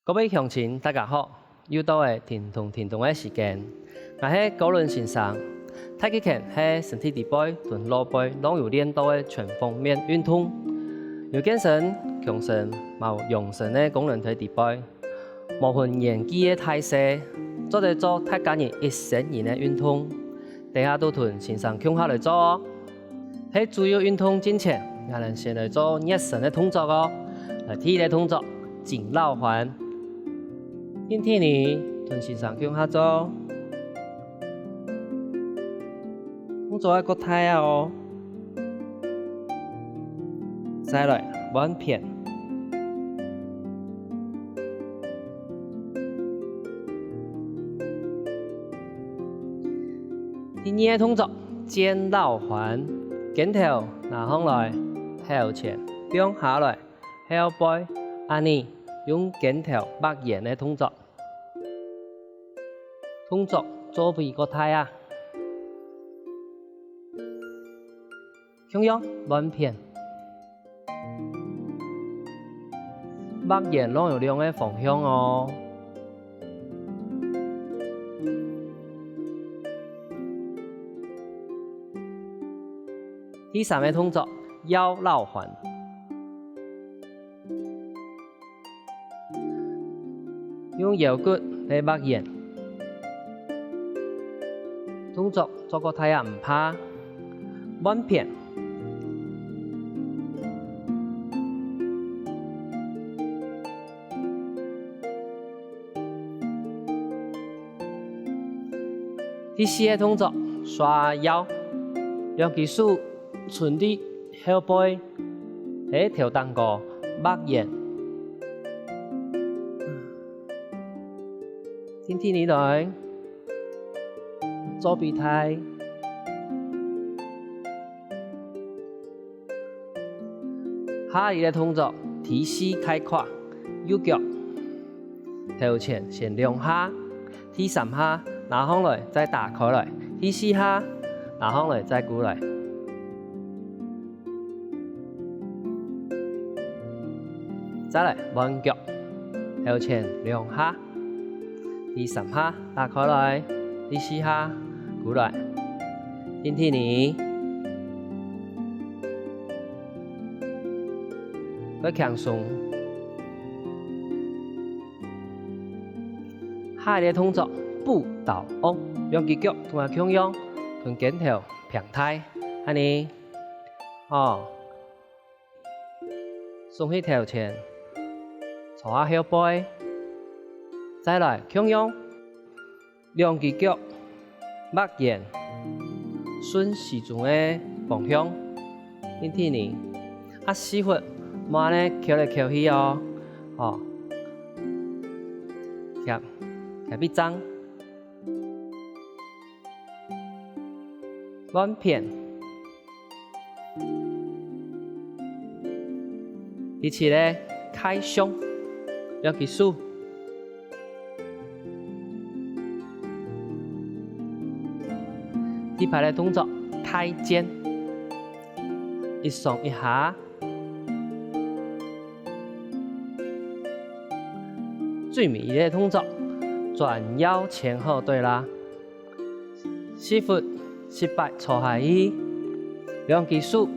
各位乡亲，大家好！又到了听懂的时间。我是高伦先生。太极拳是身体底背同脑背拢有练到的全方面运动，有健身、强身、冇养生的功能在底背，无分年纪的态势，做得做太家人一生人的运动，大家都同先生共下来做哦。喺主要运动之前，我们先来做热身的动作哦。第一个动作，颈绕环。今天呢，同先生共下做。动作一个态啊哦。再来弯片。第二个动作，肩绕环。肩头拿上来，头前并下来，后背，安尼用肩头擘圆的动作。动作做几个态啊？同样弯片，擘圆拢有两个方向哦。第三个动作，腰绕环。用腰骨来擘圆，动作做个态啊唔怕。弯片，第四个动作，刷腰，用技术顺地后背喺条当个擘圆。天天你来做比态，下一个动作提膝开胯，右脚头前先两下，第三下拿上来再打开来，第四下拿上来再过来。再来弯脚，头前两下，第三下打开来，第四下过来。天天你要轻松。下一个动作步倒翁，用隻腳同埋強用，同肩頭平態，安尼哦，鬆起頭前，坐下後背，再來強用，兩隻腳擘圓，順時鐘的方向，天天呢，四分，慢呢翹來翹去哦，哦，夾一張。弯片，第七个开胸，用技术，第八个动作开肩，一上一下，最尾一个动作转腰前后对拉，4分。18坐下去，用技术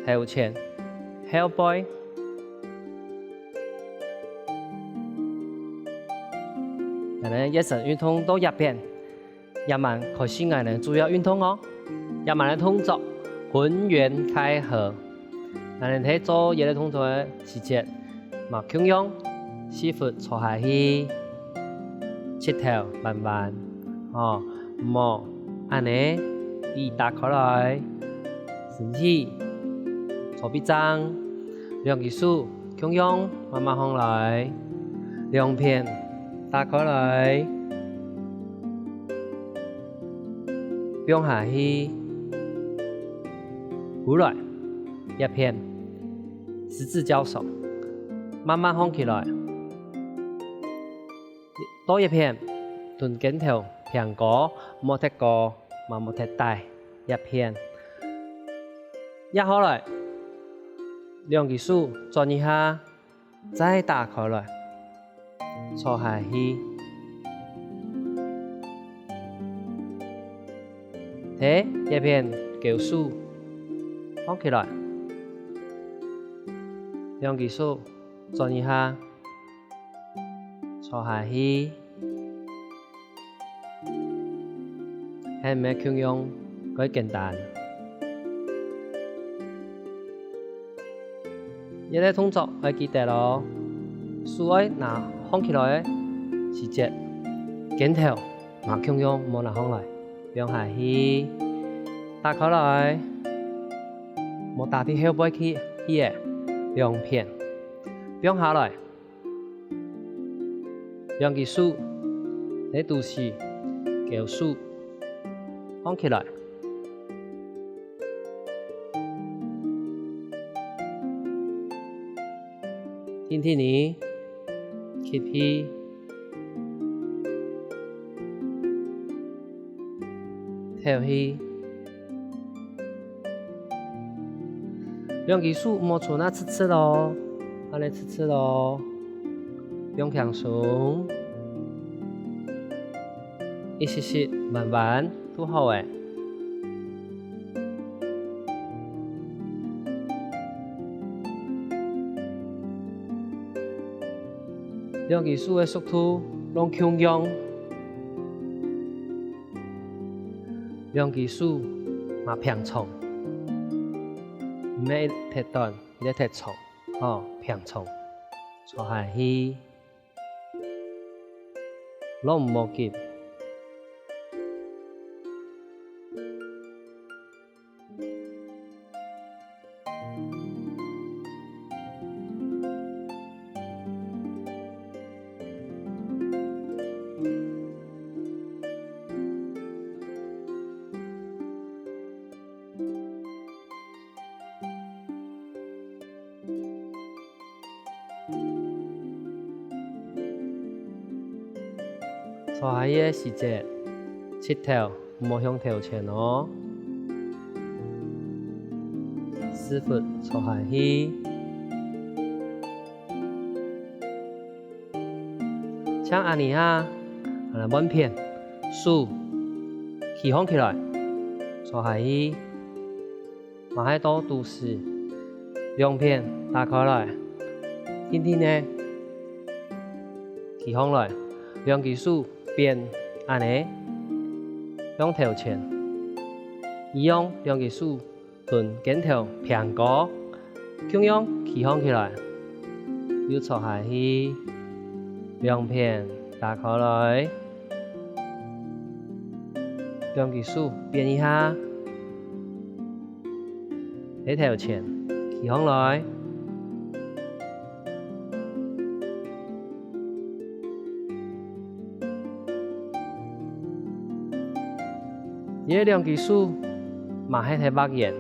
頭前後背，我哋熱身運動到入邊，日晚開始我哋主要運動哦。日晚嘅動作渾圓開合，我哋喺做嘢嘅動作嘅時節，嘛強用4分坐下去，膝頭慢慢哦，冇安尼。一打開來，身體坐筆張，兩隻手強用慢慢放來，兩片打開來，放下去，過來一片，十字交手，慢慢放起來，多一片，臀肩頭平過，冇踢過。慢慢踢大一片，壓好來，兩隻手轉一下，再打開來，坐下去，摕一片胶水放起来，用其手转一下，坐下去，还没轻用，改简单。呢个动作要记得咯，水要拿放起来的时节，镜头嘛轻用，莫拿放来，用下去，打开来，莫打伫后背去，两片，放下来，用其手，你都是胶水放起来。听听你，吸气，吐气，用其手摸出那刺刺咯，安尼刺刺咯，用轻松，一时时慢慢都好诶。用其手的速度，用轻用，用其手嘛平冲，唔免踢断，你踢冲，平冲，坐下去，拢唔好急。坐下去的时节，膝头唔好向头前哦。4分坐下去，像安尼啊，满片水起放起来，坐下去，马海多都是两片打开来，听听呢，起放来，用其手。边安尼，用头前，一样用其手顺镜头平高，轻用起放起来，又坐下去，两片打开来，用其手变一下，喺头前起放来。呢两技术嘛喺睇白眼，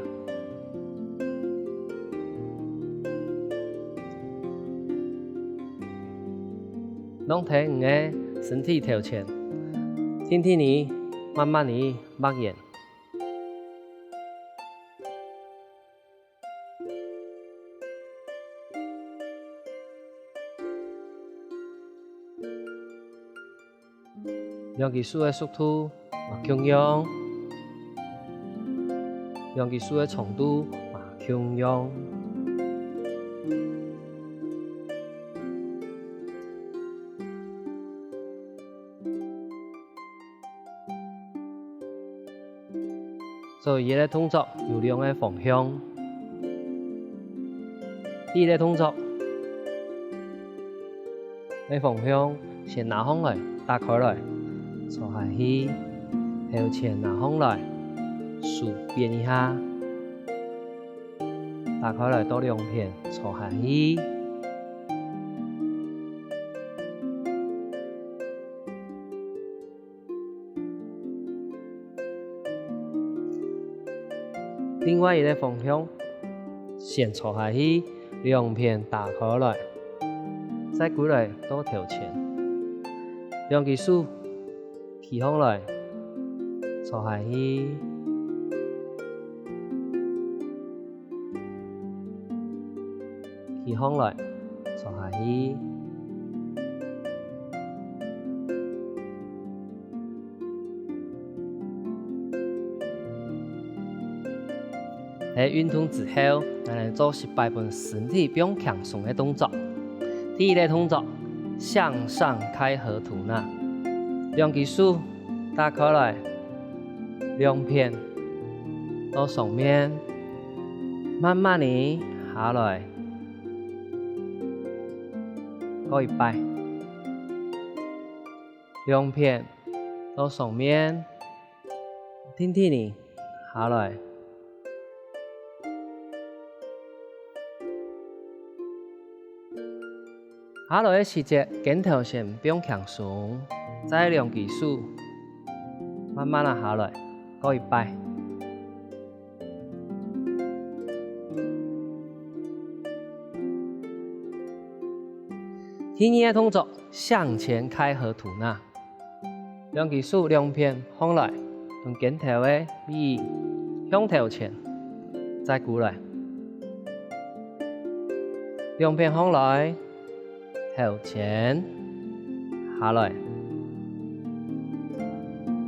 拢睇你嘅身體條前，天天你慢慢你白眼。用技術嘅速度嘛輕用。用技術的長度嘛輕用，所以呢個動作有兩個方向。第一個動作，呢方向先拿放來，打開來，坐下去，頭前拿放來。手變一下，打開來多兩片，坐下去。另外一個方向，先坐下去，兩片打開來，再過來到頭前，兩隻手起放來，坐下去。起放來，坐下去，喺运动之后，我哋做18本身体比较强壮嘅动作。第一个动作，向上开合吐纳，两只手打开来，两片到上面，慢慢地下来，过一摆，两片到上面，天天地下来。下来嘅时节，肩头先不用强耸，再两只手慢慢地下来，过一摆。第二个动作，向前开合吐纳，两只手两片放来，用肩头嘅尾向头前，再过来，两片放来。头前下来，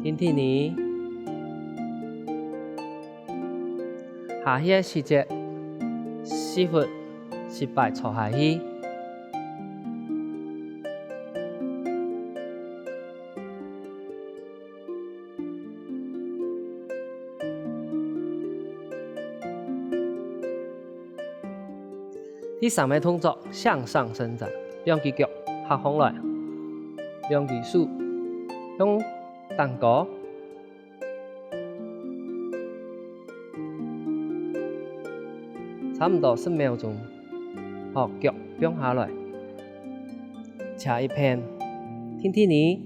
天天呢下去嘅时节，4分18坐下去。第三个动作，向上伸展。两只脚合放来，两只手向蛋糕，差唔多10秒钟。好，脚放下来，斜一片，天天呢，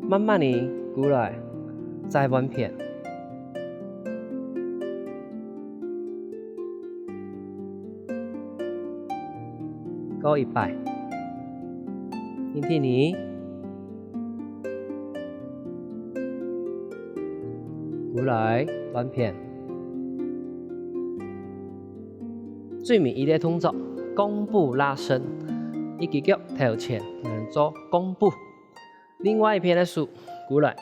慢慢地过来，再弯片。过一摆，天天呢，过来弯片。最尾一个动作，弓步拉伸，一只脚头前做弓步，另外一边的手过来。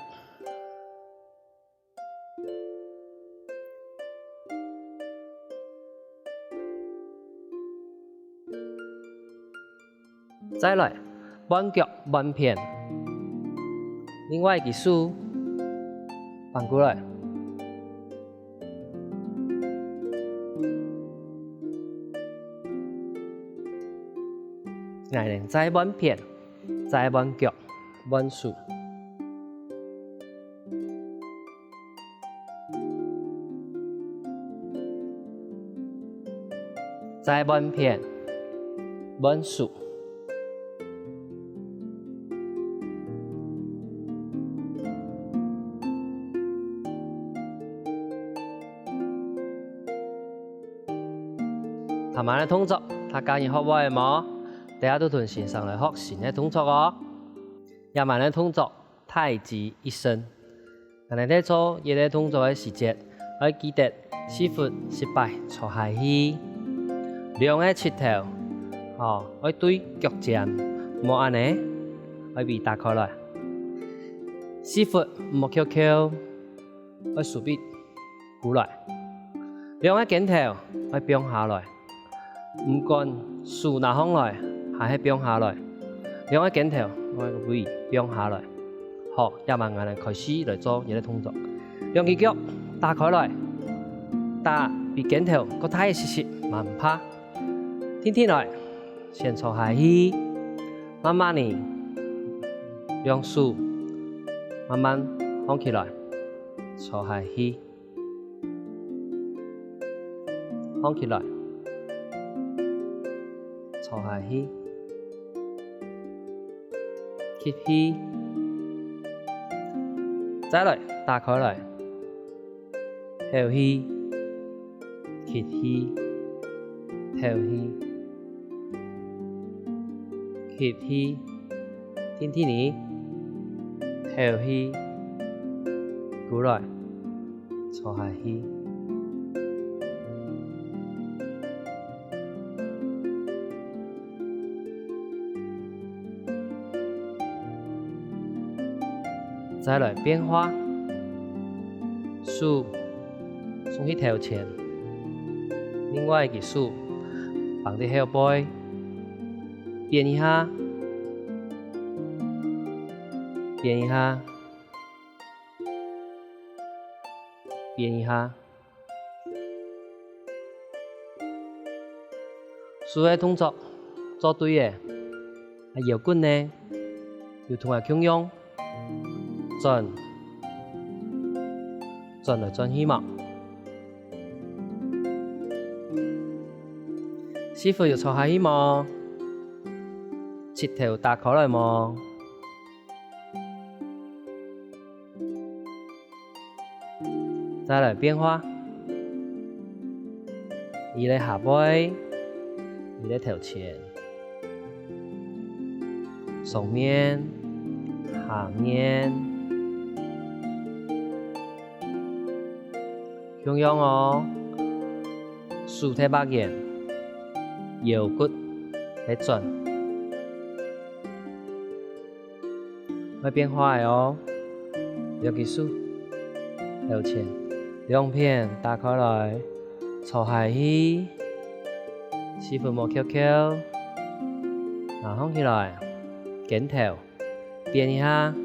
再来，弯脚弯片，另外一只手反过来，然后再弯片，再弯脚，弯手，再弯片，弯手。头晚嘅动作，大家要学会冇？大家都同线上嚟学新嘅动作哦。夜晚嘅动作，太极一伸。但系咧做呢个动作嘅时节，要记得4分18坐下去，两个膝头，要对脚尖，冇安尼，要鼻打开来。4分唔好翘翘，要手臂过来，两个肩头要放下来。唔管手拿放来，还係放下来，两个肩头我个胃放下来。好，夜晚我哋开始嚟做呢个动作。两只脚打开来，打比肩头个太实实，慢拍。天天来，先坐下去，慢慢地两手慢慢放起来，坐下去，放起来。坐下去，吸氣，再來打開來，呼氣，吸氣，呼氣，吸氣，天天呢，呼氣，過來，坐下去。再来变化，手送去头前，另外一只手放在后背，变一下，变一下，变一下。所有动作做对的，摇滚呢，又同埋强用，转来转去嘛。师傅又坐下去嘛，舌头打开来嘛，再来变化，移来下背。你在头前，上面、下面，向阳哦，手提把眼，腰骨来转，会变化的哦。要记住，头前，两片打开来，坐下去。师傅摸 QQ， 然后起来，肩头变一下，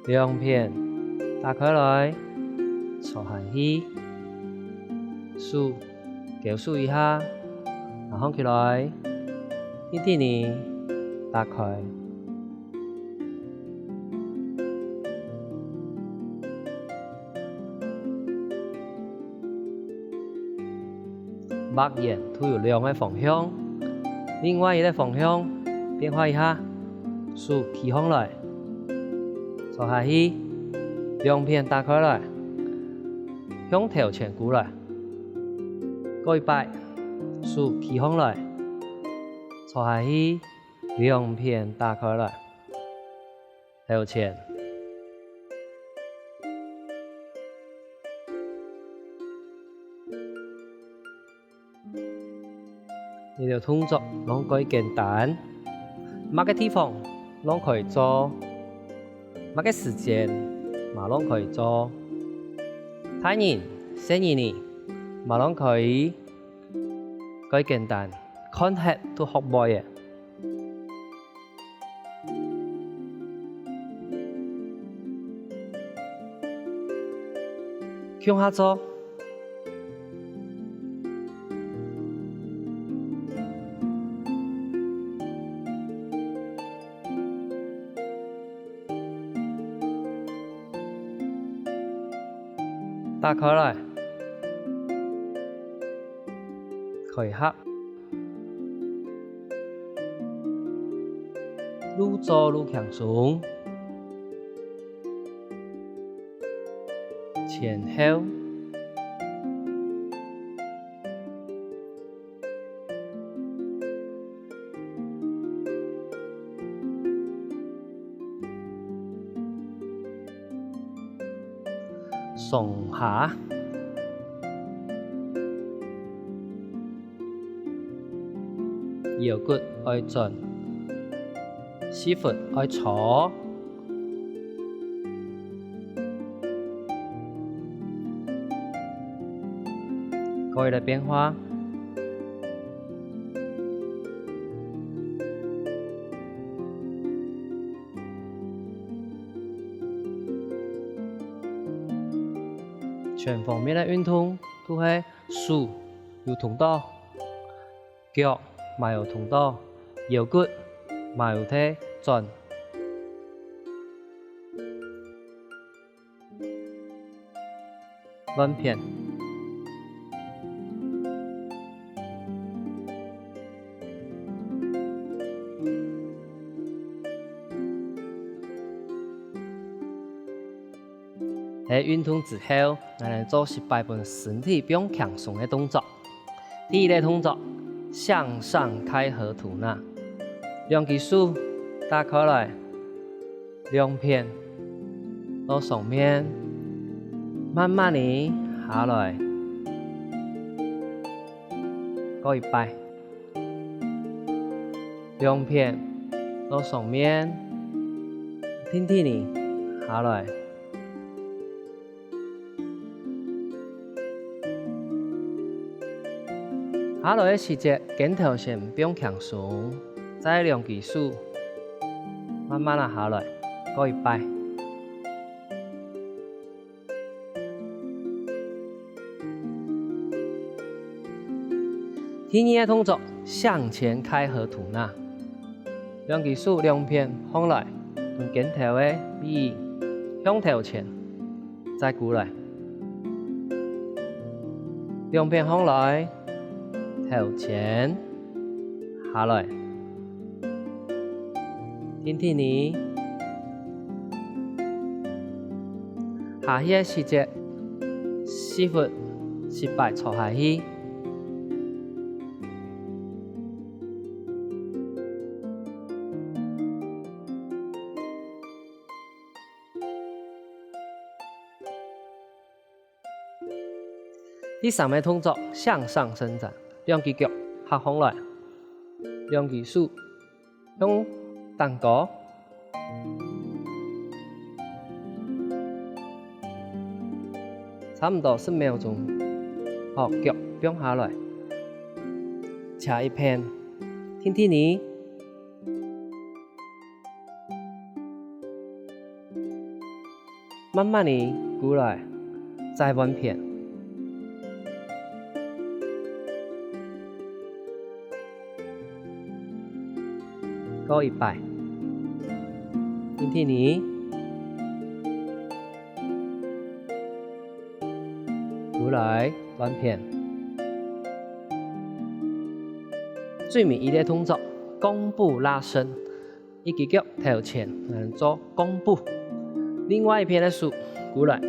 两片打开来，坐下去，手交数一下，然后起来，一点点打开，目眼都有两个方向，另外一个方向变化一下，手起上来，坐下去，两片打开来，向头前过来，过一摆，手起上来，坐下去，两片打开来，头前。呢條動作攏可以簡單，乜嘅地方攏可以做，乜嘅時間嘛攏可以做。大人、小人呢嘛攏可以簡單，看下都學會嘅。向下做。打開來，開合，愈做愈輕鬆，前後，上下，腰骨愛轉，師傅愛坐，各位的變化。全方面的運動都係手有動到，腳嘛有動到，腰骨嘛有喺轉。兩片。喺運動之後，我哋做18本身體比較輕鬆嘅動作。第一個動作，向上開合吐納，兩隻手打開來，兩片到上面，慢慢地下來，過一擺，兩片到上面，天地地下來。下來嘅時節，肩頭先唔用強聳，再兩隻手，慢慢啊下來，過一擺。第二個動作，向前開合吐納，兩隻手兩邊放來，同肩頭嘅臂向頭前，再過來，兩邊放來，頭前下來，天天呢，下去嘅時節，4分4擺坐下去。第三個動作，向上伸展，兩隻腳合放來，兩隻手向蛋糕，差唔多10秒鐘。好，腳放下來，斜一片，天天呢，慢慢地過來，再彎片。過一擺，天天呢，過來彎片。最尾一個動作，弓步拉伸，一隻腳頭前做弓步，另外一邊的手過來。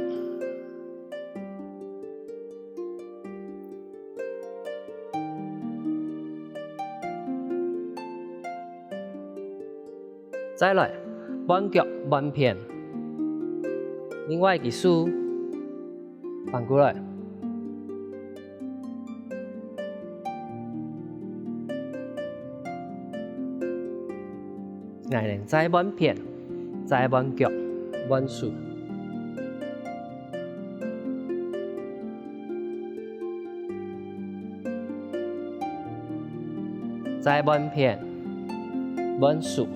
再來，彎腳彎片，另外一隻手反過來，然後再彎片，再彎腳，彎手，再彎片，彎手。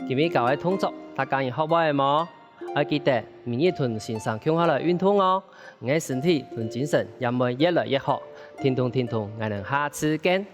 今日教嘅動作，大家有學會冇？要記得每日同線上強下來運動哦，我嘅身體同精神也會越來越好。聽眾，我哋下次見。